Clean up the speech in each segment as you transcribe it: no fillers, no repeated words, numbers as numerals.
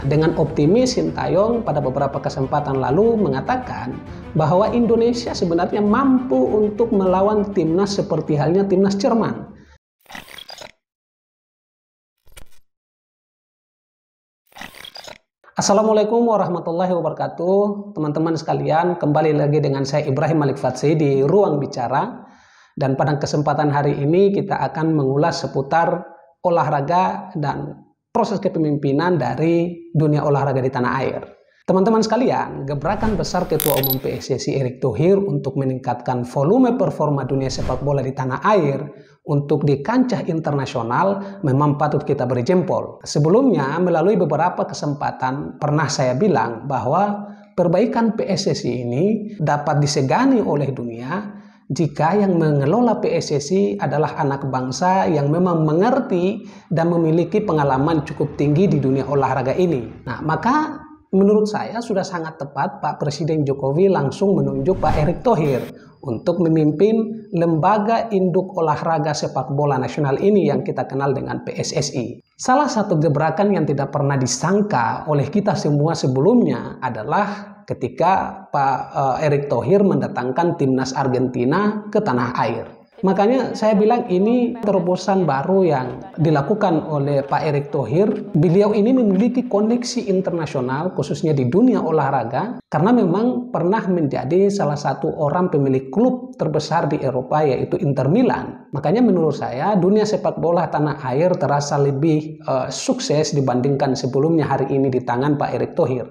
dengan optimis Sintayong pada beberapa kesempatan lalu mengatakan bahwa Indonesia sebenarnya mampu untuk melawan timnas seperti halnya timnas Jerman. Assalamualaikum warahmatullahi wabarakatuh. Teman-teman sekalian, kembali lagi dengan saya Ibrahim Malik Fatsih di Ruang Bicara. Dan pada kesempatan hari ini kita akan mengulas seputar olahraga dan proses kepemimpinan dari dunia olahraga di tanah air. Teman-teman sekalian, gebrakan besar Ketua Umum PSSI Erick Thohir untuk meningkatkan volume performa dunia sepak bola di tanah air untuk di kancah internasional memang patut kita beri jempol. Sebelumnya, melalui beberapa kesempatan pernah saya bilang bahwa perbaikan PSSI ini dapat disegani oleh dunia jika yang mengelola PSSI adalah anak bangsa yang memang mengerti dan memiliki pengalaman cukup tinggi di dunia olahraga ini. Nah, maka menurut saya sudah sangat tepat Pak Presiden Jokowi langsung menunjuk Pak Erick Thohir untuk memimpin lembaga induk olahraga sepak bola nasional ini yang kita kenal dengan PSSI. Salah satu gebrakan yang tidak pernah disangka oleh kita semua sebelumnya adalah ketika Pak Erick Thohir mendatangkan timnas Argentina ke tanah air. Makanya saya bilang ini terobosan baru yang dilakukan oleh Pak Erick Thohir. Beliau ini memiliki koneksi internasional khususnya di dunia olahraga karena memang pernah menjadi salah satu orang pemilik klub terbesar di Eropa yaitu Inter Milan. Makanya menurut saya dunia sepak bola tanah air terasa lebih sukses dibandingkan sebelumnya hari ini di tangan Pak Erick Thohir.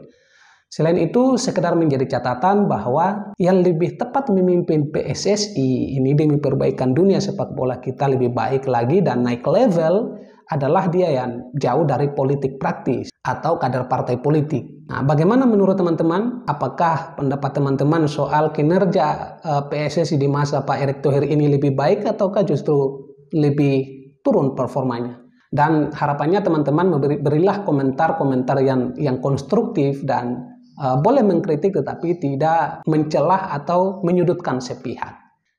Selain itu, sekedar menjadi catatan bahwa yang lebih tepat memimpin PSSI ini demi perbaikan dunia sepak bola kita lebih baik lagi dan naik level adalah dia yang jauh dari politik praktis atau kader partai politik. Nah, bagaimana menurut teman-teman? Apakah pendapat teman-teman soal kinerja PSSI di masa Pak Erick Thohir ini lebih baik ataukah justru lebih turun performanya? Dan harapannya teman-teman berilah komentar-komentar yang konstruktif dan boleh mengkritik tetapi tidak mencelah atau menyudutkan sepihak.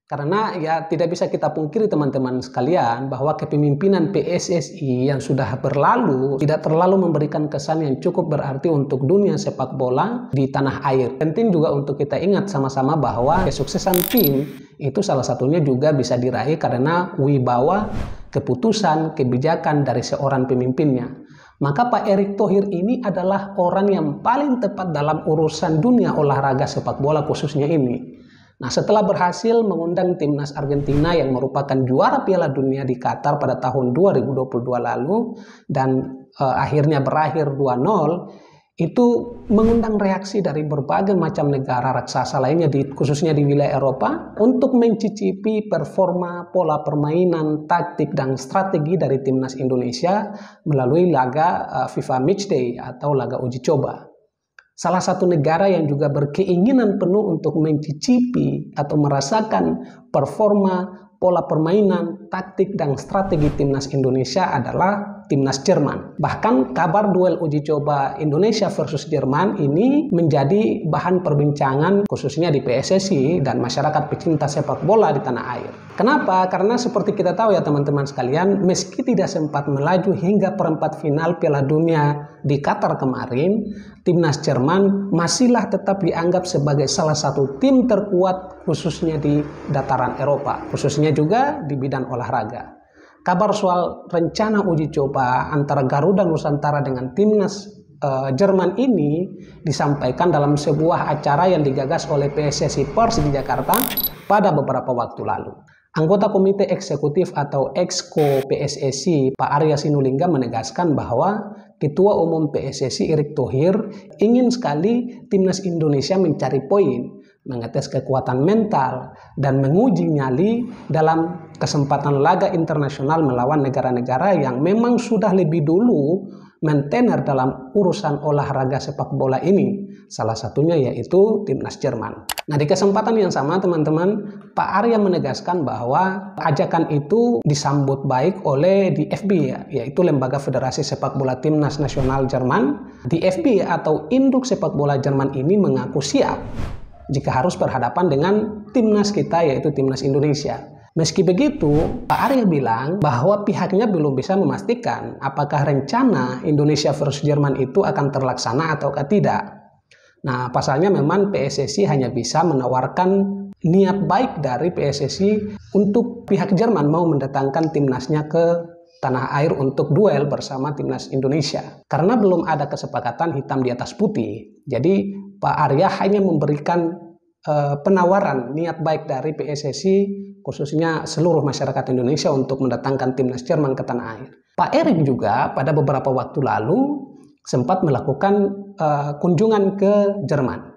Karena ya tidak bisa kita pungkiri teman-teman sekalian bahwa kepemimpinan PSSI yang sudah berlalu tidak terlalu memberikan kesan yang cukup berarti untuk dunia sepak bola di tanah air. Penting juga untuk kita ingat sama-sama bahwa kesuksesan tim itu salah satunya juga bisa diraih karena wibawa, keputusan, kebijakan dari seorang pemimpinnya. Maka Pak Erick Thohir ini adalah orang yang paling tepat dalam urusan dunia olahraga sepak bola khususnya ini. Nah, setelah berhasil mengundang timnas Argentina yang merupakan juara Piala Dunia di Qatar pada tahun 2022 lalu dan akhirnya berakhir 2-0, itu mengundang reaksi dari berbagai macam negara raksasa lainnya khususnya di wilayah Eropa untuk mencicipi performa, pola permainan, taktik dan strategi dari timnas Indonesia melalui laga FIFA Matchday atau laga uji coba. Salah satu negara yang juga berkeinginan penuh untuk mencicipi atau merasakan performa, pola permainan, taktik dan strategi timnas Indonesia adalah timnas Jerman. Bahkan kabar duel uji coba Indonesia versus Jerman ini menjadi bahan perbincangan khususnya di PSSI dan masyarakat pecinta sepak bola di tanah air. Kenapa? Karena seperti kita tahu ya teman-teman sekalian, meski tidak sempat melaju hingga perempat final Piala Dunia di Qatar kemarin, timnas Jerman masihlah tetap dianggap sebagai salah satu tim terkuat khususnya di dataran Eropa, khususnya juga di bidang olahraga. Kabar soal rencana uji coba antara Garuda Nusantara dengan timnas Jerman ini disampaikan dalam sebuah acara yang digagas oleh PSSI Pers di Jakarta pada beberapa waktu lalu. Anggota Komite Eksekutif atau Exco PSSI Pak Arya Sinulinga menegaskan bahwa Ketua Umum PSSI Erick Thohir ingin sekali timnas Indonesia mencari poin, mengetes kekuatan mental, dan menguji nyali dalam kesempatan laga internasional melawan negara-negara yang memang sudah lebih dulu mentener dalam urusan olahraga sepak bola ini. Salah satunya yaitu timnas Jerman. Nah, di kesempatan yang sama teman-teman, Pak Arya menegaskan bahwa ajakan itu disambut baik oleh DFB yaitu Lembaga Federasi Sepak Bola Timnas Nasional Jerman. DFB atau Induk Sepak Bola Jerman ini mengaku siap jika harus berhadapan dengan timnas kita yaitu timnas Indonesia. Meski begitu, Pak Arya bilang bahwa pihaknya belum bisa memastikan apakah rencana Indonesia versus Jerman itu akan terlaksana atau tidak. Nah, pasalnya memang PSSI hanya bisa menawarkan niat baik dari PSSI untuk pihak Jerman mau mendatangkan timnasnya ke tanah air untuk duel bersama timnas Indonesia. Karena belum ada kesepakatan hitam di atas putih, jadi Pak Arya hanya memberikan penawaran niat baik dari PSSI, khususnya seluruh masyarakat Indonesia untuk mendatangkan timnas Jerman ke tanah air. Pak Erik juga pada beberapa waktu lalu sempat melakukan kunjungan ke Jerman.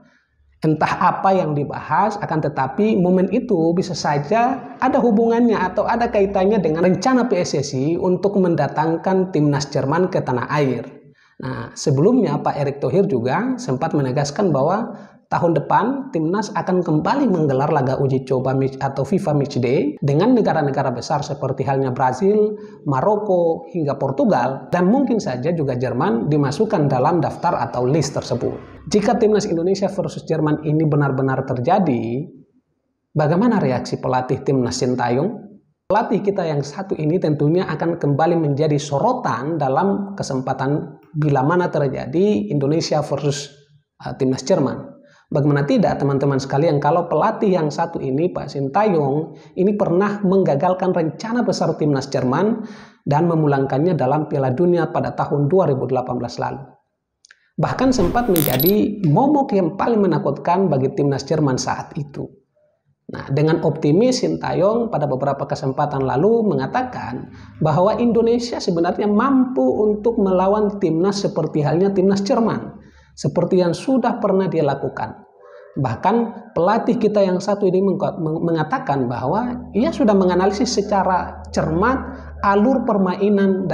Entah apa yang dibahas, akan tetapi momen itu bisa saja ada hubungannya atau ada kaitannya dengan rencana PSSI untuk mendatangkan timnas Jerman ke tanah air. Nah, sebelumnya Pak Erick Thohir juga sempat menegaskan bahwa tahun depan timnas akan kembali menggelar laga uji coba atau FIFA Matchday dengan negara-negara besar seperti halnya Brazil, Maroko, hingga Portugal, dan mungkin saja juga Jerman dimasukkan dalam daftar atau list tersebut. Jika timnas Indonesia versus Jerman ini benar-benar terjadi, bagaimana reaksi pelatih timnas Sintayong? Pelatih kita yang satu ini tentunya akan kembali menjadi sorotan dalam kesempatan bila mana terjadi Indonesia versus timnas Jerman. Bagaimana tidak teman-teman sekalian, kalau pelatih yang satu ini, Pak Sintayong, ini pernah menggagalkan rencana besar timnas Jerman dan memulangkannya dalam Piala Dunia pada tahun 2018 lalu. Bahkan sempat menjadi momok yang paling menakutkan bagi timnas Jerman saat itu. Nah, dengan optimis Sintayong pada beberapa kesempatan lalu mengatakan bahwa Indonesia sebenarnya mampu untuk melawan timnas seperti halnya timnas Jerman, seperti yang sudah pernah dia lakukan. Bahkan pelatih kita yang satu ini mengatakan bahwa ia sudah menganalisis secara cermat alur permainan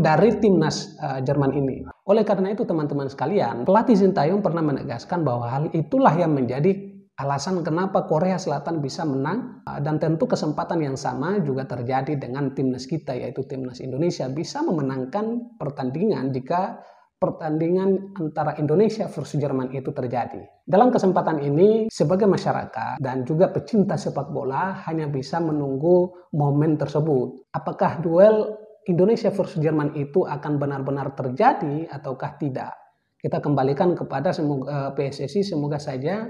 dari timnas Jerman ini. Oleh karena itu teman-teman sekalian, pelatih Sintayong pernah menegaskan bahwa hal itulah yang menjadi alasan kenapa Korea Selatan bisa menang, dan tentu kesempatan yang sama juga terjadi dengan timnas kita, yaitu timnas Indonesia bisa memenangkan pertandingan jika pertandingan antara Indonesia versus Jerman itu terjadi. Dalam kesempatan ini, sebagai masyarakat dan juga pecinta sepak bola hanya bisa menunggu momen tersebut. Apakah duel Indonesia versus Jerman itu akan benar-benar terjadi ataukah tidak? Kita kembalikan kepada PSSI, semoga saja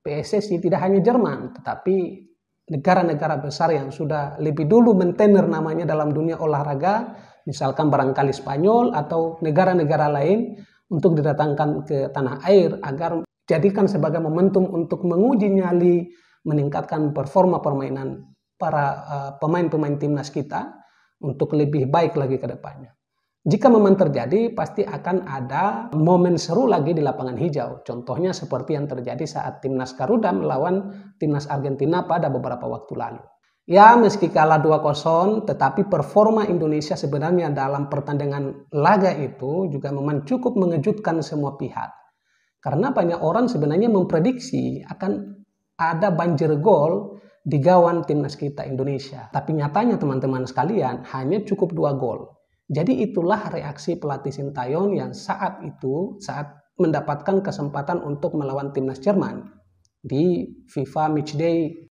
PSSI tidak hanya Jerman, tetapi negara-negara besar yang sudah lebih dulu mentener namanya dalam dunia olahraga, misalkan barangkali Spanyol atau negara-negara lain, untuk didatangkan ke tanah air agar jadikan sebagai momentum untuk menguji nyali, meningkatkan performa permainan para pemain-pemain timnas kita untuk lebih baik lagi ke depannya. Jika memang terjadi, pasti akan ada momen seru lagi di lapangan hijau. Contohnya seperti yang terjadi saat timnas Garuda melawan timnas Argentina pada beberapa waktu lalu. Ya, meski kalah 2-0, tetapi performa Indonesia sebenarnya dalam pertandingan laga itu juga memang cukup mengejutkan semua pihak. Karena banyak orang sebenarnya memprediksi akan ada banjir gol di gawang timnas kita Indonesia. Tapi nyatanya teman-teman sekalian, hanya cukup 2 gol. Jadi itulah reaksi pelatih Sintayong yang saat mendapatkan kesempatan untuk melawan timnas Jerman di FIFA Matchday